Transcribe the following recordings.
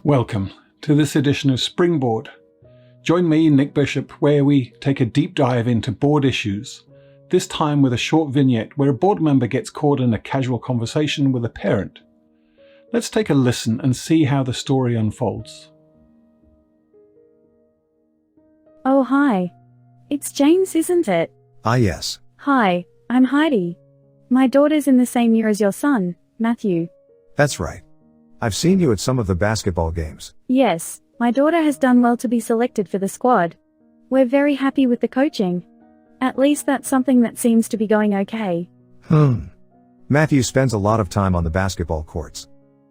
Welcome to this edition of Springboard. Join me, Nick Bishop, where we take a deep dive into board issues, this time with a short vignette where a board member gets caught in a casual conversation with a parent. Let's take a listen and see how the story unfolds. Oh, hi. It's James, isn't it? Ah, yes. Hi, I'm Heidi. My daughter's in the same year as your son, Matthew. That's right. I've seen you at some of the basketball games. Yes, my daughter has done well to be selected for the squad. We're very happy with the coaching. At least that's something that seems to be going okay. Matthew spends a lot of time on the basketball courts.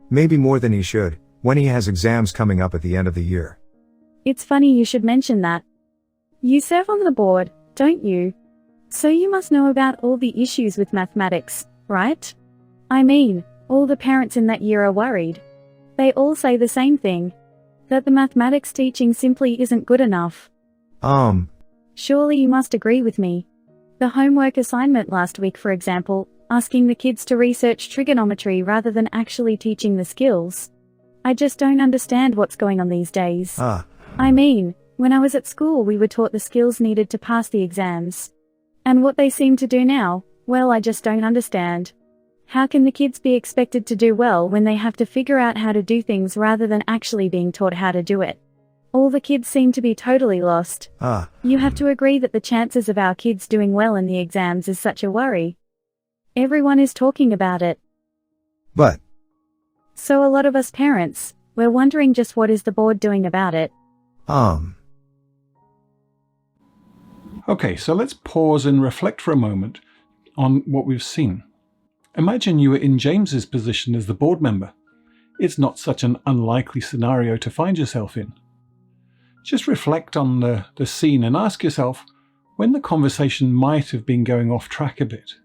Maybe more than he should, when he has exams coming up at the end of the year. It's funny you should mention that. You serve on the board, don't you? So you must know about all the issues with mathematics, right? I mean, all the parents in that year are worried. They all say the same thing. That the mathematics teaching simply isn't good enough. Surely you must agree with me. The homework assignment last week, for example, asking the kids to research trigonometry rather than actually teaching the skills. I just don't understand what's going on these days. I mean, when I was at school we were taught the skills needed to pass the exams. And what they seem to do now, well, I just don't understand. How can the kids be expected to do well when they have to figure out how to do things rather than actually being taught how to do it? All the kids seem to be totally lost. You have to agree that the chances of our kids doing well in the exams is such a worry. Everyone is talking about it. But So a lot of us parents, we're wondering just what is the board doing about it? Okay, so let's pause and reflect for a moment on what we've seen. Imagine you were in James's position as the board member. It's not such an unlikely scenario to find yourself in. Just reflect on the scene and ask yourself when the conversation might have been going off track a bit.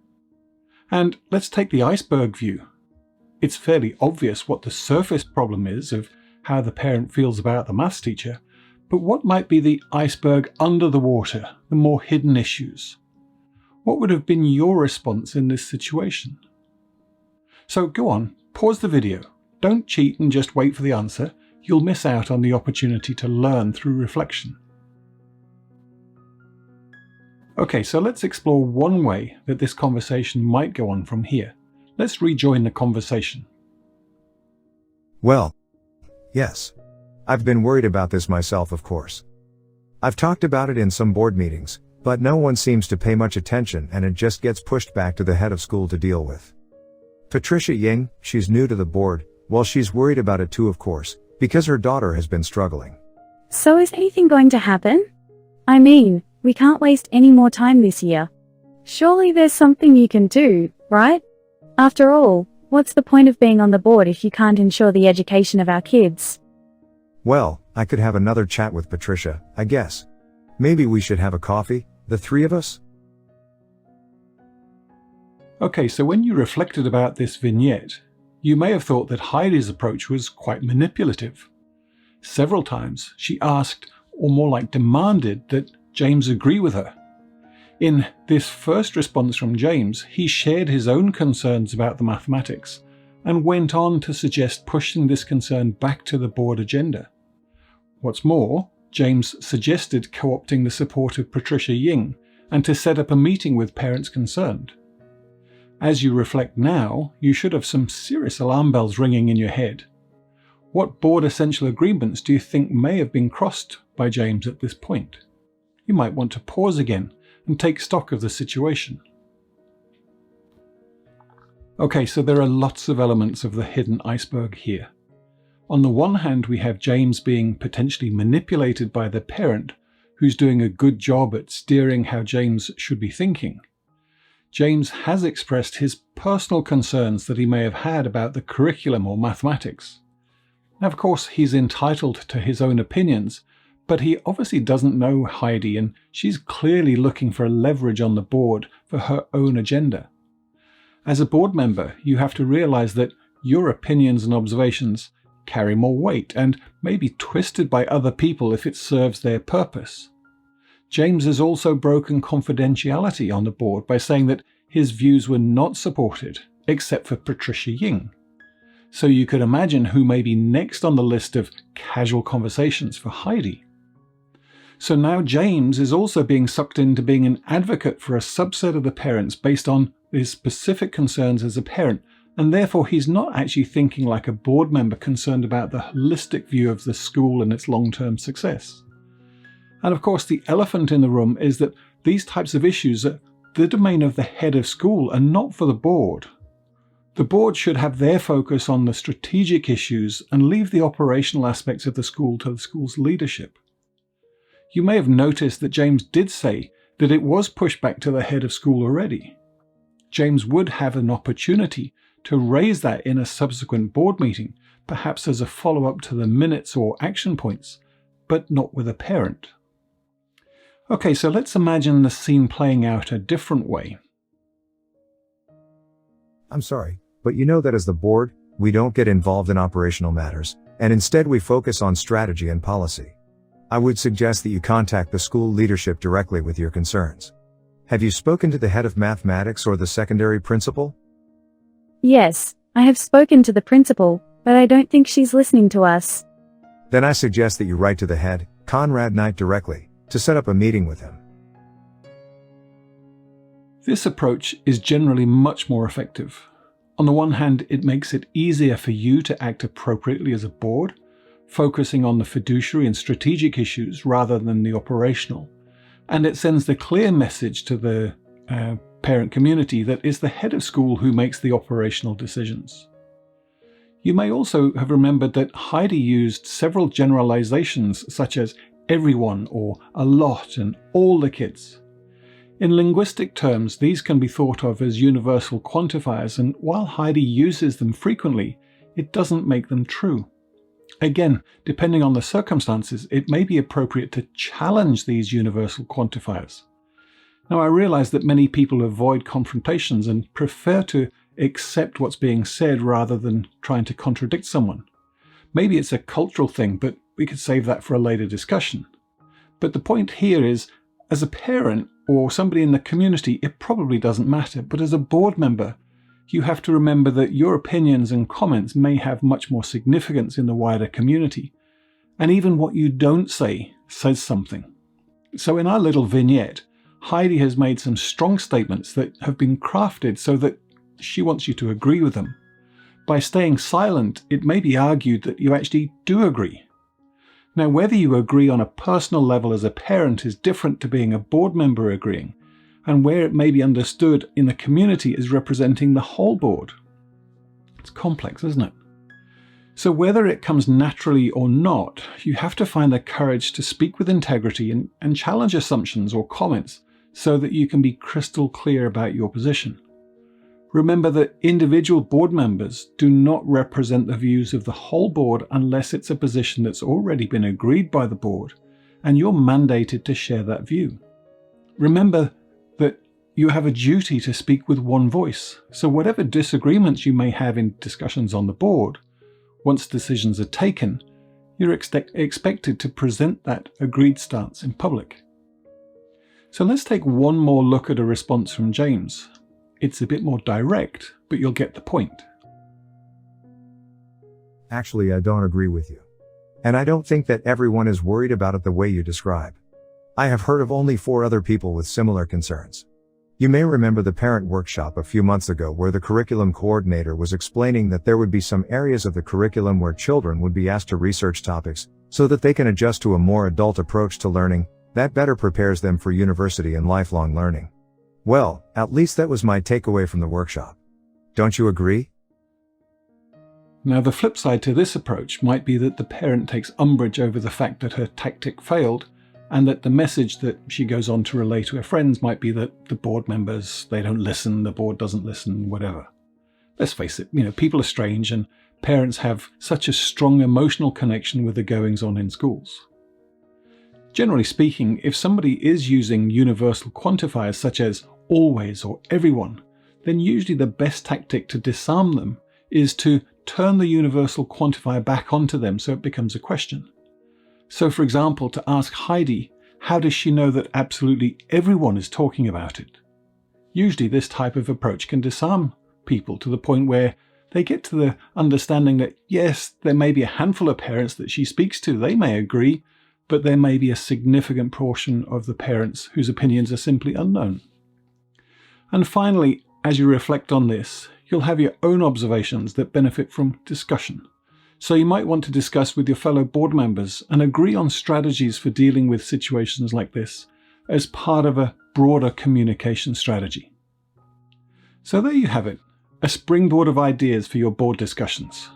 And let's take the iceberg view. It's fairly obvious what the surface problem is of how the parent feels about the maths teacher, but what might be the iceberg under the water, the more hidden issues? What would have been your response in this situation? So go on, pause the video. Don't cheat and just wait for the answer. You'll miss out on the opportunity to learn through reflection. Okay, so let's explore one way that this conversation might go on from here. Let's rejoin the conversation. well, yes. I've been worried about this myself, of course. I've talked about it in some board meetings, but no one seems to pay much attention and it just gets pushed back to the head of school to deal with. Patricia Ying, she's new to the board, well, she's worried about it too, of course, because her daughter has been struggling. So is anything going to happen? I mean, we can't waste any more time this year. Surely there's something you can do, right? After all, what's the point of being on the board if you can't ensure the education of our kids? Well, I could have another chat with Patricia, I guess. Maybe we should have a coffee, the three of us? Okay, so when you reflected about this vignette, you may have thought that Heidi's approach was quite manipulative. Several times she asked, or more like demanded, that James agree with her. In this first response from James, he shared his own concerns about the mathematics and went on to suggest pushing this concern back to the board agenda. What's more, James suggested co-opting the support of Patricia Ying and to set up a meeting with parents concerned. As you reflect now, you should have some serious alarm bells ringing in your head. What board essential agreements do you think may have been crossed by James at this point? You might want to pause again and take stock of the situation. Okay, so there are lots of elements of the hidden iceberg here. On the one hand, we have James being potentially manipulated by the parent, who's doing a good job at steering how James should be thinking. James has expressed his personal concerns that he may have had about the curriculum or mathematics. Now, of course, he's entitled to his own opinions, but he obviously doesn't know Heidi, and she's clearly looking for leverage on the board for her own agenda. As a board member, you have to realize that your opinions and observations carry more weight and may be twisted by other people if it serves their purpose. James has also broken confidentiality on the board by saying that his views were not supported, except for Patricia Ying. So you could imagine who may be next on the list of casual conversations for Heidi. So now James is also being sucked into being an advocate for a subset of the parents based on his specific concerns as a parent, and therefore he's not actually thinking like a board member concerned about the holistic view of the school and its long-term success. And of course, the elephant in the room is that these types of issues are the domain of the head of school and not for the board. The board should have their focus on the strategic issues and leave the operational aspects of the school to the school's leadership. You may have noticed that James did say that it was pushed back to the head of school already. James would have an opportunity to raise that in a subsequent board meeting, perhaps as a follow-up to the minutes or action points, but not with a parent. Okay, so let's imagine the scene playing out a different way. I'm sorry, but you know that as the board, we don't get involved in operational matters, and instead we focus on strategy and policy. I would suggest that you contact the school leadership directly with your concerns. Have you spoken to the head of mathematics or the secondary principal? Yes, I have spoken to the principal, but I don't think she's listening to us. Then I suggest that you write to the head, Conrad Knight, directly, to set up a meeting with him. This approach is generally much more effective. On the one hand, it makes it easier for you to act appropriately as a board, focusing on the fiduciary and strategic issues rather than the operational. And it sends the clear message to the parent community that it's the head of school who makes the operational decisions. You may also have remembered that Heidi used several generalizations such as everyone or a lot and all the kids. In linguistic terms, these can be thought of as universal quantifiers, and while Heidi uses them frequently, it doesn't make them true. Again, depending on the circumstances, it may be appropriate to challenge these universal quantifiers. Now, I realize that many people avoid confrontations and prefer to accept what's being said rather than trying to contradict someone. Maybe it's a cultural thing, but we could save that for a later discussion. But the point here is, as a parent or somebody in the community, it probably doesn't matter, but as a board member, you have to remember that your opinions and comments may have much more significance in the wider community. And even what you don't say says something. So in our little vignette, Heidi has made some strong statements that have been crafted so that she wants you to agree with them. By staying silent, it may be argued that you actually do agree. Now, whether you agree on a personal level as a parent is different to being a board member agreeing, and where it may be understood in the community as representing the whole board. It's complex, isn't it? So whether it comes naturally or not, you have to find the courage to speak with integrity and challenge assumptions or comments so that you can be crystal clear about your position. Remember that individual board members do not represent the views of the whole board unless it's a position that's already been agreed by the board, and you're mandated to share that view. Remember that you have a duty to speak with one voice, so whatever disagreements you may have in discussions on the board, once decisions are taken, you're expected to present that agreed stance in public. So let's take one more look at a response from James. It's a bit more direct, but you'll get the point. Actually, I don't agree with you. And I don't think that everyone is worried about it the way you describe. I have heard of only 4 other people with similar concerns. You may remember the parent workshop a few months ago where the curriculum coordinator was explaining that there would be some areas of the curriculum where children would be asked to research topics so that they can adjust to a more adult approach to learning that better prepares them for university and lifelong learning. Well, at least that was my takeaway from the workshop. Don't you agree? Now, the flip side to this approach might be that the parent takes umbrage over the fact that her tactic failed, and that the message that she goes on to relay to her friends might be that the board members, they don't listen, the board doesn't listen, whatever. Let's face it, people are strange, and parents have such a strong emotional connection with the goings-on in schools. Generally speaking, if somebody is using universal quantifiers such as always or everyone, then usually the best tactic to disarm them is to turn the universal quantifier back onto them so it becomes a question. So for example, to ask Heidi, how does she know that absolutely everyone is talking about it? Usually this type of approach can disarm people to the point where they get to the understanding that yes, there may be a handful of parents that she speaks to, they may agree, but there may be a significant portion of the parents whose opinions are simply unknown. And finally, as you reflect on this, you'll have your own observations that benefit from discussion. So you might want to discuss with your fellow board members and agree on strategies for dealing with situations like this as part of a broader communication strategy. So there you have it, a springboard of ideas for your board discussions.